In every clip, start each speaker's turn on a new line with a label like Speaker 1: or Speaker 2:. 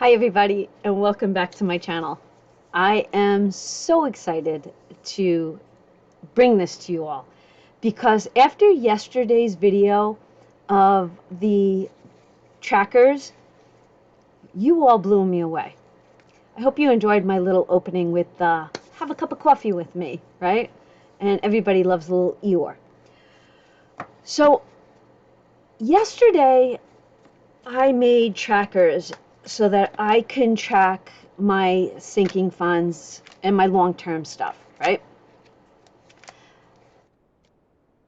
Speaker 1: Hi everybody and welcome back to my channel. I am so excited to bring this to you all because after yesterday's video of the trackers, you all blew me away. I hope you enjoyed my little opening with have a cup of coffee with me, right? And everybody loves a little Eeyore. So yesterday I made trackers so that I can track my sinking funds and my long-term stuff, right?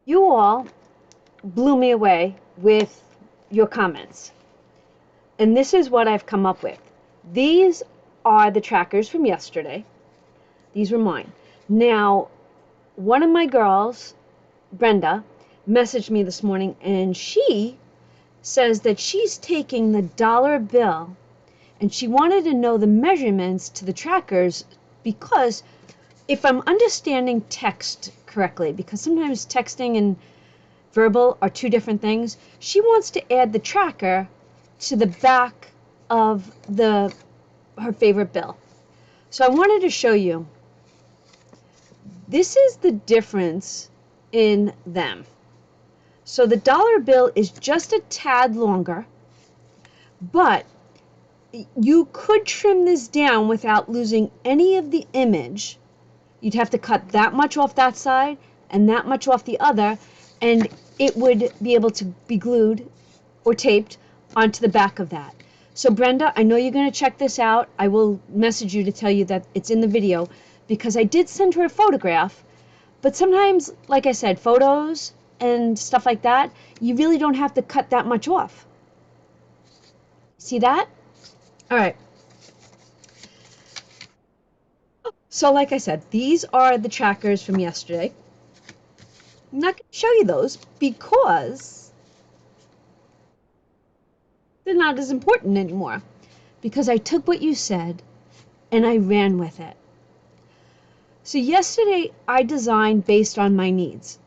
Speaker 1: You all blew me away with your comments. And this is what I've come up with. These are the trackers from yesterday. These were mine. Now, one of my girls, Brenda, messaged me this morning and she says that she's taking the dollar bill and she wanted to know the measurements to the trackers because if I'm understanding text correctly, because sometimes texting and verbal are two different things, she wants to add the tracker to the back of her favorite bill. So I wanted to show you. This is the difference in them. So the dollar bill is just a tad longer, but you could trim this down without losing any of the image. You'd have to cut that much off that side and that much off the other, and it would be able to be glued or taped onto the back of that. So Brenda, I know you're going to check this out. I will message you to tell you that it's in the video because I did send her a photograph, but sometimes, like I said, photos and stuff like that, you really don't have to cut that much off. See that? All right. So like I said, these are the trackers from yesterday. I'm not going to show you those because they're not as important anymore. Because I took what you said and I ran with it. So yesterday I designed based on my needs,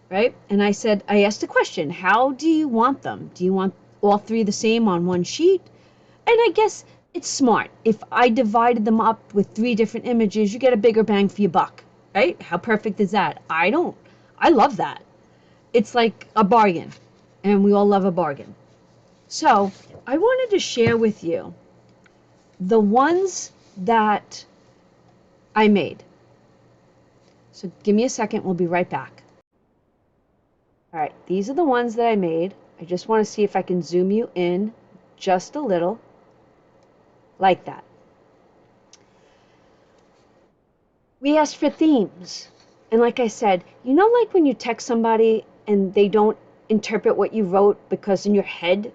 Speaker 1: right? And I asked the question, how do you want them? Do you want all three the same on one sheet? And I guess it's smart. If I divided them up with three different images, you get a bigger bang for your buck, right? How perfect is that? I love that. It's like a bargain, and we all love a bargain. So I wanted to share with you the ones that I made. So give me a second, we'll be right back. All right, these are the ones that I made. I just want to see if I can zoom you in just a little, like that. We asked for themes. And like I said, you know, like when you text somebody and they don't interpret what you wrote because in your head,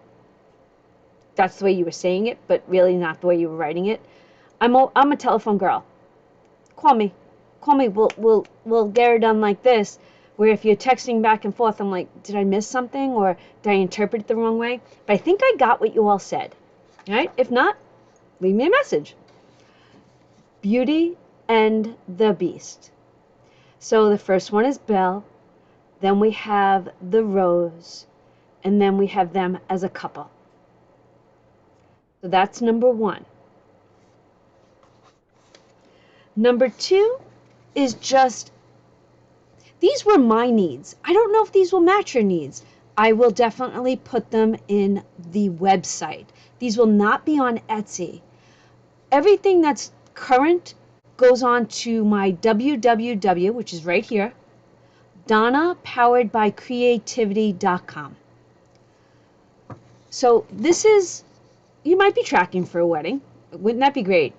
Speaker 1: that's the way you were saying it, but really not the way you were writing it. I'm a telephone girl. Call me. We'll get her done like this. Where if you're texting back and forth, I'm like, did I miss something or did I interpret it the wrong way? But I think I got what you all said. All right? If not, leave me a message. Beauty and the Beast. So the first one is Belle, then we have the Rose, and then we have them as a couple. So that's number one. Number two is just, these were my needs. I don't know if these will match your needs. I will definitely put them in the website. These will not be on Etsy. Everything that's current goes on to my www, which is right here, Donna poweredbycreativity.com. So this is, you might be tracking for a wedding. Wouldn't that be great?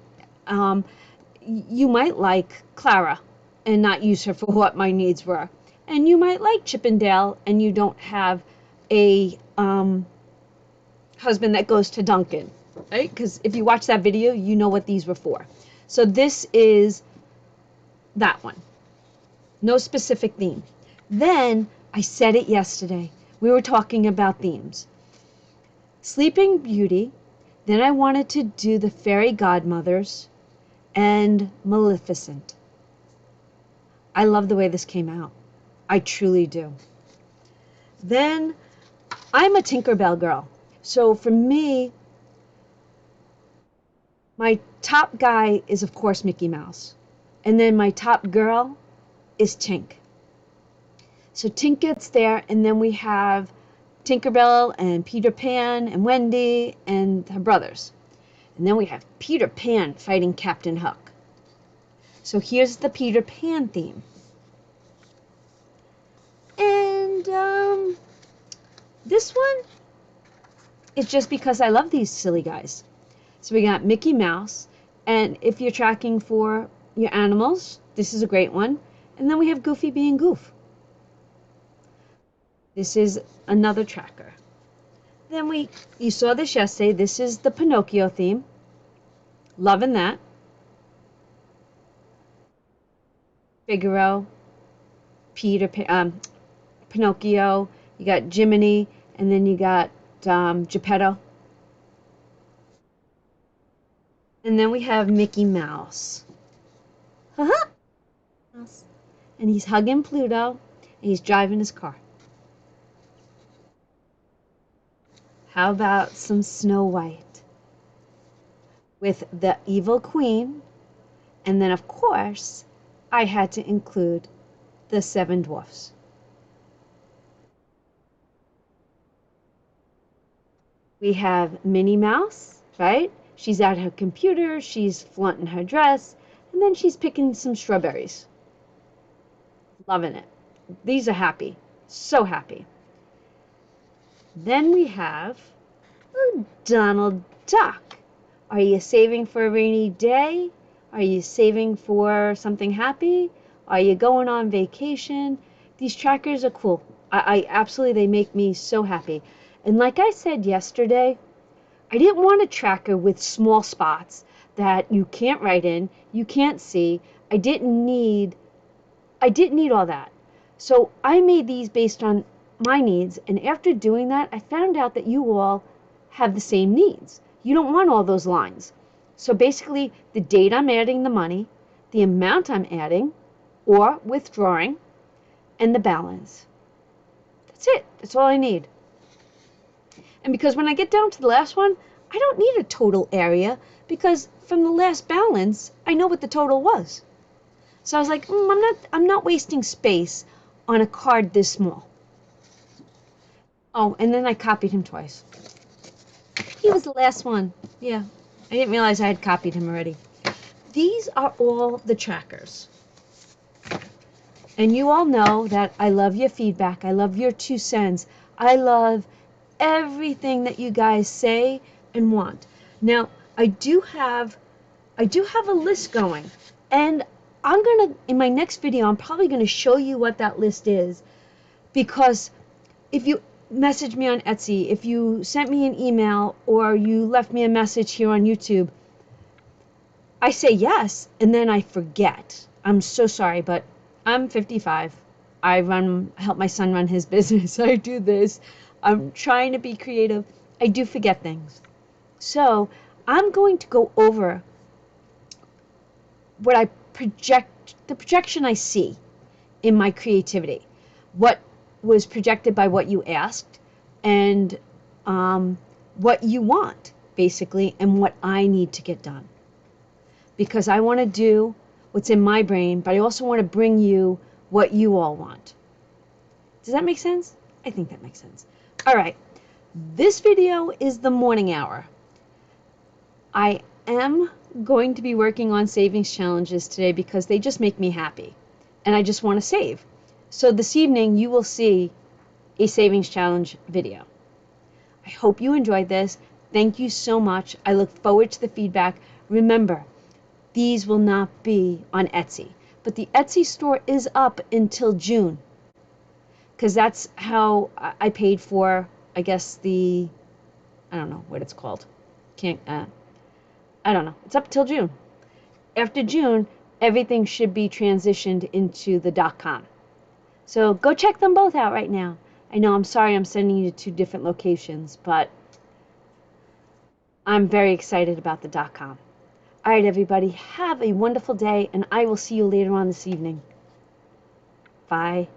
Speaker 1: You might like Clara and not use her for what my needs were. And you might like Chippendale and you don't have a husband that goes to Duncan, right? Because if you watch that video, you know what these were for. So this is that one. No specific theme. Then, I said it yesterday. We were talking about themes. Sleeping Beauty. Then I wanted to do the Fairy Godmothers and Maleficent. I love the way this came out. I truly do. Then, I'm a Tinkerbell girl. So for me, My top guy is, of course, Mickey Mouse. And then my top girl is Tink. So Tink gets there, and then we have Tinkerbell and Peter Pan and Wendy and her brothers. And then we have Peter Pan fighting Captain Hook. So here's the Peter Pan theme. And this one is just because I love these silly guys. So we got Mickey Mouse, and if you're tracking for your animals, this is a great one. And then we have Goofy being Goof. This is another tracker. Then you saw this yesterday, this is the Pinocchio theme. Loving that. Figaro, Pinocchio, you got Jiminy, and then you got Geppetto. And then we have Mickey Mouse. Haha! And he's hugging Pluto, and he's driving his car. How about some Snow White with the evil queen? And then, of course, I had to include the 7 dwarfs. We have Minnie Mouse, right? She's at her computer, she's flaunting her dress, and then she's picking some strawberries. Loving it. These are happy. So happy. Then we have Donald Duck. Are you saving for a rainy day? Are you saving for something happy? Are you going on vacation? These trackers are cool. I absolutely, they make me so happy. And like I said yesterday, I didn't want a tracker with small spots that you can't write in, you can't see. I didn't need all that. So I made these based on my needs, and after doing that, I found out that you all have the same needs. You don't want all those lines. So basically, the date I'm adding the money, the amount I'm adding or withdrawing, and the balance. That's it. That's all I need. And because when I get down to the last one, I don't need a total area, because from the last balance, I know what the total was. So I was like, I'm not wasting space on a card this small. Oh, and then I copied him twice. He was the last one. Yeah, I didn't realize I had copied him already. These are all the trackers. And you all know that I love your feedback. I love your 2 cents. I love everything that you guys say and want. Now, I do have a list going, and in my next video, I'm probably gonna show you what that list is, because if you message me on Etsy, if you sent me an email, or you left me a message here on YouTube, I say yes, and then I forget. I'm so sorry, but I'm 55. I help my son run his business. I do this. I'm trying to be creative. I do forget things. So I'm going to go over what I project, the projection I see in my creativity, what was projected by what you asked, and what you want, basically, and what I need to get done. Because I want to do what's in my brain, but I also want to bring you what you all want. Does that make sense? I think that makes sense. All right. This video is the morning hour. I am going to be working on savings challenges today because they just make me happy, and I just want to save. So this evening you will see a savings challenge video. I hope you enjoyed this. Thank you so much. I look forward to the feedback. Remember, these will not be on Etsy, but the Etsy store is up until June, because that's how I paid for, I guess, I don't know what it's called. I don't know. It's up till June. After June, everything should be transitioned into the .com. So go check them both out right now. I know, I'm sorry I'm sending you to 2 different locations, but I'm very excited about the .com. All right, everybody, have a wonderful day, and I will see you later on this evening. Bye.